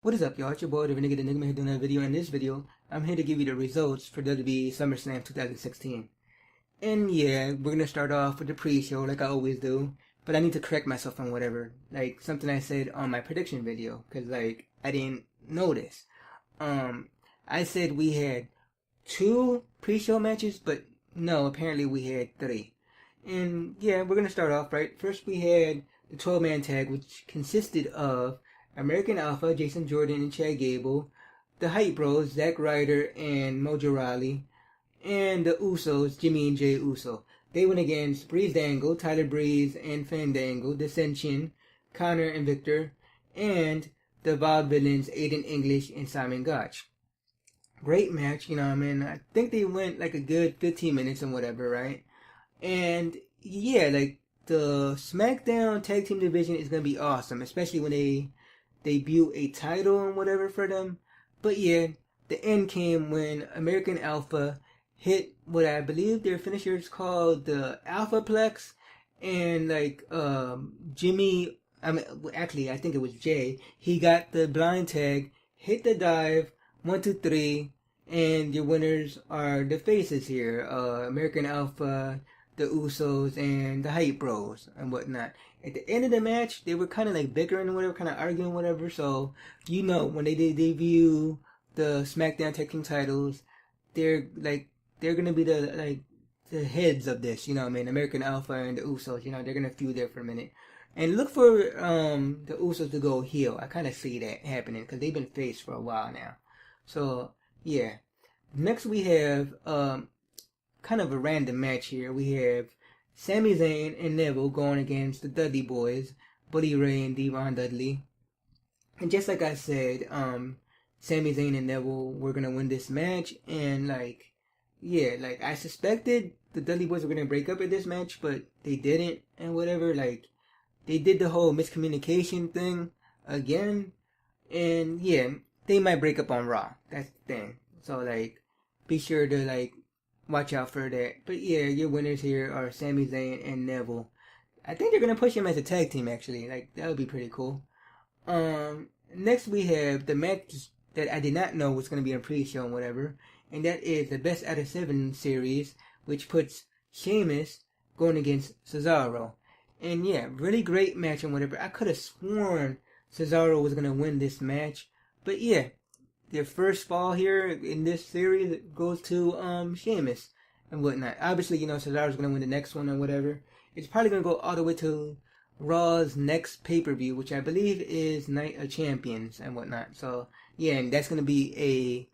What is up, y'all? It's your boy, the Renegade Enigma, here doing another video. In this video, I'm here to give you the results for WWE SummerSlam 2016. And yeah, we're gonna start off with the pre-show like I always do. But I need to correct myself on whatever. Like, something I said on my prediction video. Because, like, I didn't notice. I said we had 2 pre-show matches, but no, apparently we had 3. And yeah, we're gonna start off, right? First we had the 12-man tag, which consisted of American Alpha, Jason Jordan and Chad Gable, the Hype Bros, Zack Ryder and Mojo Rawley, and the Usos, Jimmy and Jay Uso. They went against Breeze Dangle, Tyler Breeze and Fandango, Dissension, Connor and Victor, and the Vaudevillains, Aiden English and Simon Gotch. Great match, you know what I mean? I think they went like a good 15 minutes and whatever, right? And yeah, like the SmackDown Tag Team Division is going to be awesome, especially when they debut a title and whatever for them. But yeah, the end came when American Alpha hit what I believe their finisher is called the Alphaplex, and like Jimmy, I think it was Jay. He got the blind tag, hit the dive, 1, 2, 3, and your winners are the faces here: American Alpha, the Usos, and the Hype Bros and whatnot. At the end of the match, they were kind of like bickering and whatever, kind of arguing whatever. So, you know, when they debut the SmackDown Tag Team titles, they're gonna be the heads of this. You know what I mean? American Alpha and the Usos. You know, they're gonna feud there for a minute. And look for the Usos to go heel. I kind of see that happening because they've been face for a while now. So yeah. Next we have kind of a random match here. We have Sami Zayn and Neville going against the Dudley Boys, Buddy Ray and Devon Dudley. And just like I said, Sami Zayn and Neville were gonna win this match, and like, yeah, like I suspected the Dudley Boys were gonna break up at this match, but they didn't and whatever. Like, they did the whole miscommunication thing again, and yeah, they might break up on Raw. That's the thing. So like, be sure to like watch out for that. But yeah, your winners here are Sami Zayn and Neville. I think they're gonna push him as a tag team actually. Like, that would be pretty cool. Next we have the match that I did not know was gonna be a pre-show and whatever, and that is the Best Out of 7 series, which puts Sheamus going against Cesaro. And yeah, really great match and whatever. I could have sworn Cesaro was gonna win this match, but yeah, their first fall here in this series goes to Sheamus and whatnot. Obviously, you know, Cesaro's gonna win the next one or whatever. It's probably gonna go all the way to Raw's next pay-per-view, which I believe is Night of Champions and whatnot. So yeah, and that's gonna be a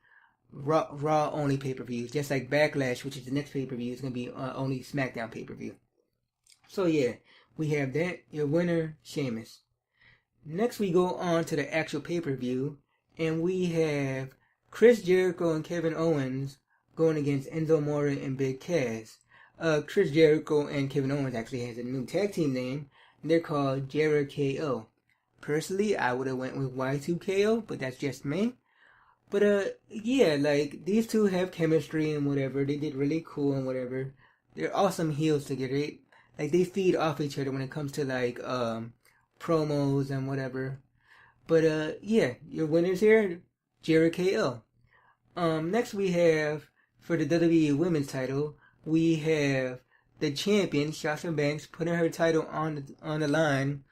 Raw only pay-per-view, just like Backlash, which is the next pay-per-view, is gonna be only SmackDown pay-per-view. So yeah, we have that. Your winner, Sheamus. Next we go on to the actual pay-per-view, and we have Chris Jericho and Kevin Owens going against Enzo Amore and Big Cass. Chris Jericho and Kevin Owens actually has a new tag team name, and they're called Jericho. Personally, I would have went with Y2KO, but that's just me. But yeah, like, these two have chemistry and whatever. They did really cool and whatever. They're awesome heels together. They feed off each other when it comes to like promos and whatever. But yeah, your winners here, Jericho. Next we have, for the WWE Women's title, we have the champion, Sasha Banks, putting her title on the line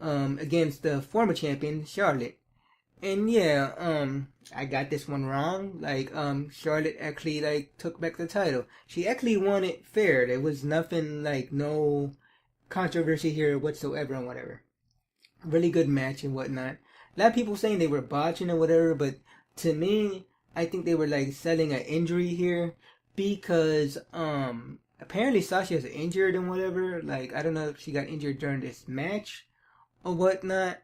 against the former champion, Charlotte. And yeah, I got this one wrong. Like, Charlotte actually like took back the title. She actually won it fair. There was nothing, like, no controversy here whatsoever and whatever. Really good match and whatnot. A lot of people saying they were botching or whatever, but to me, I think they were like selling an injury here, because apparently Sasha's injured and whatever. Like, I don't know if she got injured during this match or whatnot,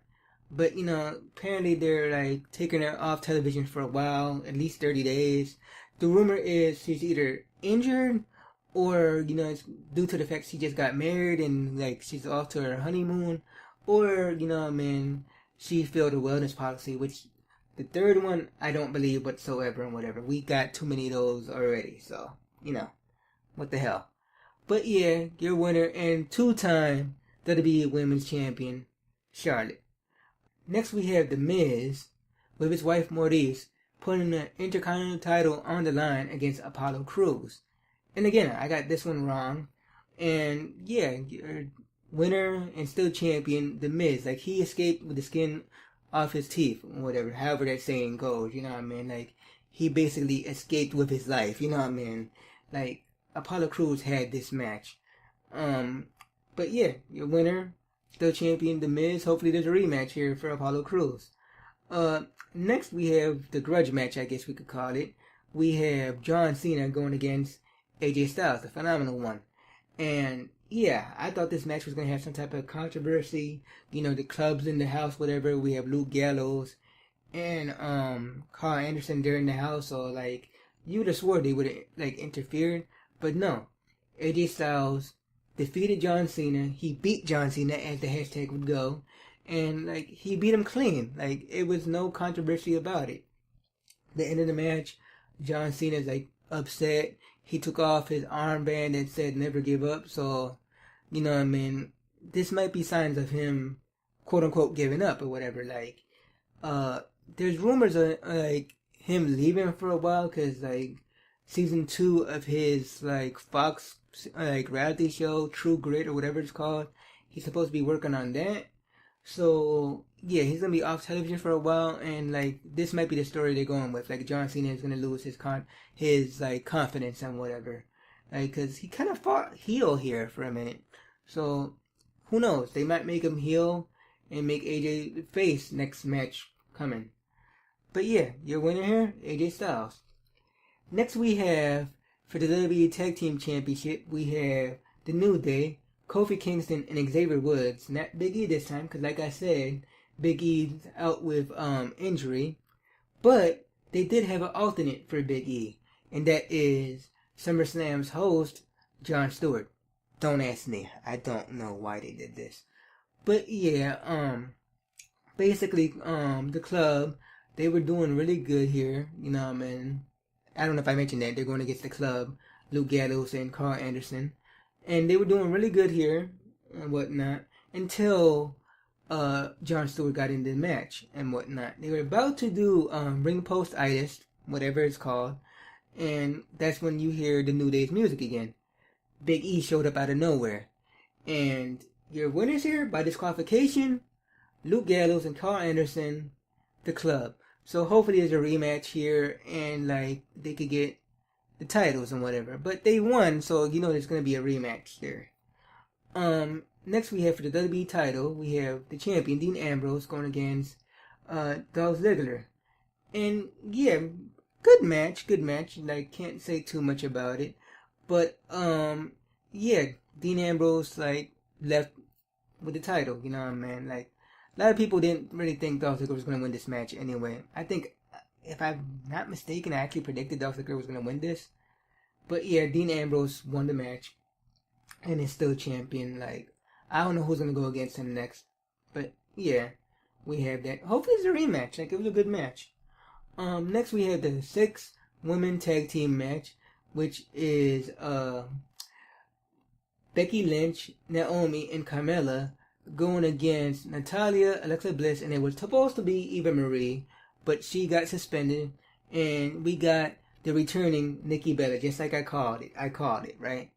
but you know, apparently they're like taking her off television for a while, at least 30 days. The rumor is she's either injured, or you know, it's due to the fact she just got married and like she's off to her honeymoon, or you know, I mean, she failed a wellness policy, which the third one I don't believe whatsoever and whatever. We got too many of those already, so you know, what the hell. But yeah, your winner and 2-time WWE Women's Champion, Charlotte. Next we have The Miz with his wife Maurice, putting the Intercontinental title on the line against Apollo Crews. And again, I got this one wrong. And yeah, your winner and still champion, The Miz. Like, he escaped with the skin off his teeth, or whatever, however that saying goes, you know what I mean? Like, he basically escaped with his life, you know what I mean? Like, Apollo Crews had this match. But yeah, your winner, still champion, The Miz. Hopefully there's a rematch here for Apollo Crews. Next we have the grudge match, I guess we could call it. We have John Cena going against AJ Styles, a phenomenal one. And yeah, I thought this match was going to have some type of controversy. You know, the club's in the house, whatever. We have Luke Gallows and Carl Anderson there in the house. So, like, you would have swore they would have, like, interfered. But no. AJ Styles defeated John Cena. He beat John Cena, as the hashtag would go. And, like, he beat him clean. Like, it was no controversy about it. The end of the match, John Cena's, like, upset. He took off his armband and said never give up. So, you know what I mean? This might be signs of him, quote unquote, giving up or whatever. Like, there's rumors of, like, him leaving for a while because, like, season 2 of his, like, Fox, like, reality show, True Grit or whatever it's called, he's supposed to be working on that. So, yeah, he's going to be off television for a while, and, like, this might be the story they're going with. Like, John Cena is going to lose his like, confidence and whatever. Like, because he kind of fought heel here for a minute. So, who knows? They might make him heel and make AJ face next match coming. But yeah, your winner here, AJ Styles. Next we have, for the WWE Tag Team Championship, we have The New Day, Kofi Kingston and Xavier Woods. Not Big E this time, because like I said, Big E's out with injury. But they did have an alternate for Big E, and that is SummerSlam's host, Jon Stewart. Don't ask me. I don't know why they did this. But yeah, basically, the club, they were doing really good here. You know what I mean? I don't know if I mentioned that. They're going against the club, Luke Gallows and Carl Anderson. And they were doing really good here and whatnot until Jon Stewart got into the match and whatnot. They were about to do ring post-itis, whatever it's called, and that's when you hear the New Day's music again. Big E showed up out of nowhere. And your winners here by disqualification, Luke Gallows and Carl Anderson, the club. So hopefully there's a rematch here and, like, they could get the titles and whatever. But they won, so you know there's going to be a rematch there. Next we have for the WWE title, we have the champion, Dean Ambrose, going against Dolph Ziggler. And yeah, good match. Like, can't say too much about it. But, yeah, Dean Ambrose, like, left with the title, you know what I mean? Like, a lot of people didn't really think Dolph Ziggler was going to win this match anyway. I think, if I'm not mistaken, I actually predicted Dolph Ziggler was going to win this. But yeah, Dean Ambrose won the match and is still champion. Like, I don't know who's going to go against him next. But yeah, we have that. Hopefully it's a rematch. Like, it was a good match. Next we have the 6-women tag team match, which is Becky Lynch, Naomi, and Carmella going against Natalya, Alexa Bliss, and it was supposed to be Eva Marie, but she got suspended, and we got the returning Nikki Bella, just like I called it, right?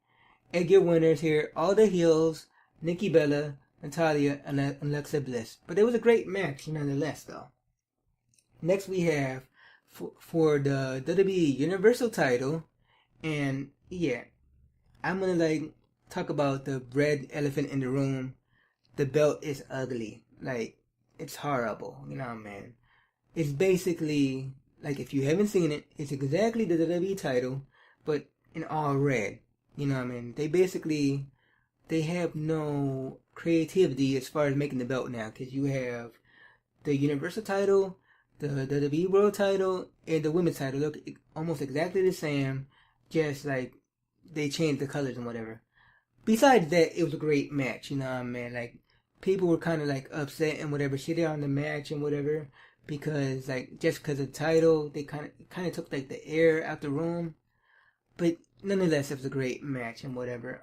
And your winners here, all the heels, Nikki Bella, Natalya, and Alexa Bliss. But it was a great match nonetheless, though. Next we have for the WWE Universal title, and yeah, I'm gonna, like, talk about the red elephant in the room. The belt is ugly. Like, it's horrible, you know what I mean? It's basically, like, if you haven't seen it, it's exactly the WWE title, but in all red. You know what I mean? They have no creativity as far as making the belt now, because you have the Universal title, the WWE World title, and the Women's title look almost exactly the same, just, like, they changed the colors and whatever. Besides that, it was a great match, you know what I mean? Like, people were kind of, like, upset and whatever, shitting on the match and whatever, because, like, just because of the title, they kind of took, like, the air out the room. But nonetheless, it was a great match and whatever.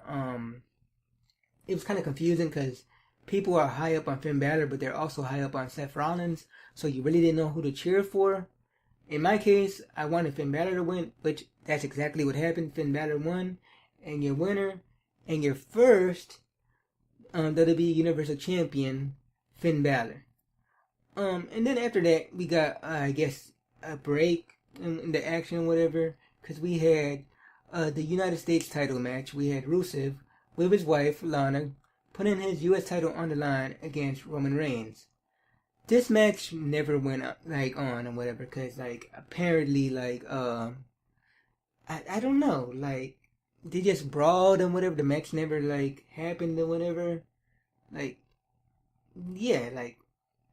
It was kind of confusing because people are high up on Finn Balor, but they're also high up on Seth Rollins, so you really didn't know who to cheer for. In my case, I wanted Finn Balor to win, which that's exactly what happened. Finn Balor won, and your winner, and your first WWE Universal Champion, Finn Balor. And then after that, we got, I guess, a break in the action, whatever, because we had the United States title match. We had Rusev with his wife, Lana, putting his U.S. title on the line against Roman Reigns. This match never went on or whatever, because apparently I don't know, they just brawled and whatever. The match never happened or whatever.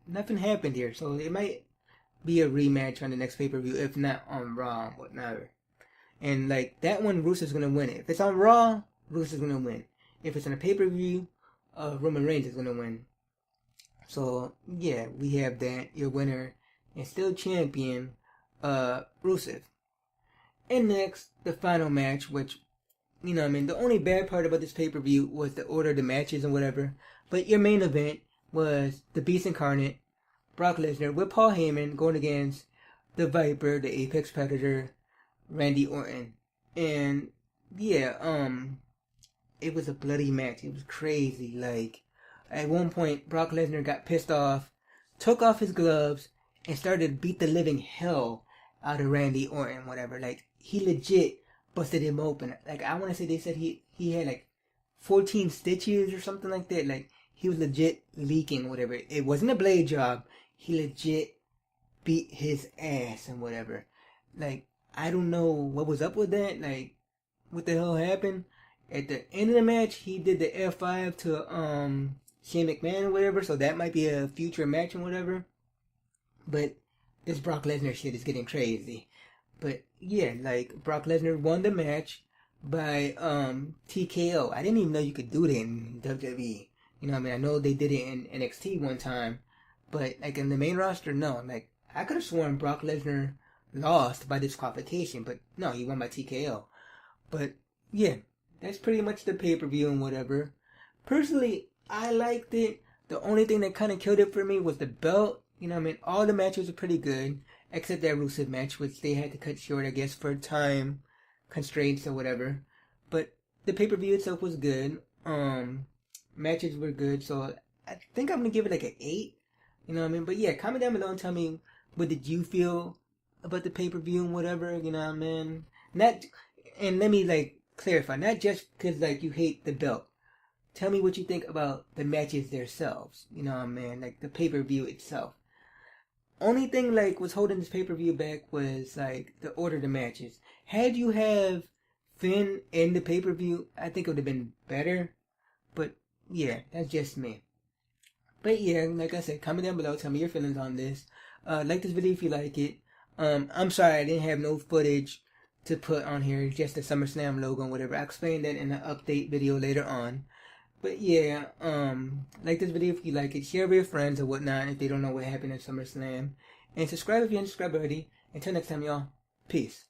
Nothing happened here, so it might be a rematch on the next pay-per-view, if not on Raw, whatever. And that one, Rusev's gonna win it. If it's on Raw, Rusev's gonna win. If it's on a pay-per-view, Roman Reigns is gonna win. So yeah, we have that. Your winner and still champion, Rusev. And next, the final match, which, the only bad part about this pay-per-view was the order of the matches and whatever. But your main event was the Beast Incarnate, Brock Lesnar, with Paul Heyman going against the Viper, the Apex Predator, Randy Orton. And yeah, it was a bloody match. It was crazy. At one point, Brock Lesnar got pissed off, took off his gloves, and started to beat the living hell out of Randy Orton, whatever. He legit busted him open. I want to say they said he had 14 stitches or something like that. He was legit leaking, whatever. It wasn't a blade job. He legit beat his ass and whatever. I don't know what was up with that. What the hell happened? At the end of the match, he did the F5 to Shane McMahon or whatever, so that might be a future match and whatever. But this Brock Lesnar shit is getting crazy. But yeah, Brock Lesnar won the match by TKO. I didn't even know you could do that in WWE. I know they did it in NXT one time, but in the main roster, no. I could have sworn Brock Lesnar lost by disqualification, but no, he won by TKO. But yeah, that's pretty much the pay-per-view and whatever. Personally, I liked it. The only thing that kind of killed it for me was the belt. All the matches were pretty good, except that Rusev match, which they had to cut short, I guess, for time constraints or whatever. But the pay-per-view itself was good. Matches were good, so I think I'm gonna give it an 8. But yeah, comment down below and tell me what did you feel about the pay-per-view and whatever. Not, and let me clarify, not just because you hate the belt. Tell me what you think about the matches themselves. The pay-per-view itself. Only thing was holding this pay-per-view back was the order of the matches. Had you have Finn in the pay-per-view, I think it would have been better. But yeah, that's just me. But yeah, like I said, comment down below, tell me your feelings on this. Like this video if you like it. I'm sorry I didn't have no footage to put on here, just the SummerSlam logo and whatever. I'll explain that in an update video later on. But yeah, like this video if you like it, share with your friends or whatnot if they don't know what happened at SummerSlam. And subscribe if you haven't subscribed already. Until next time, y'all, peace.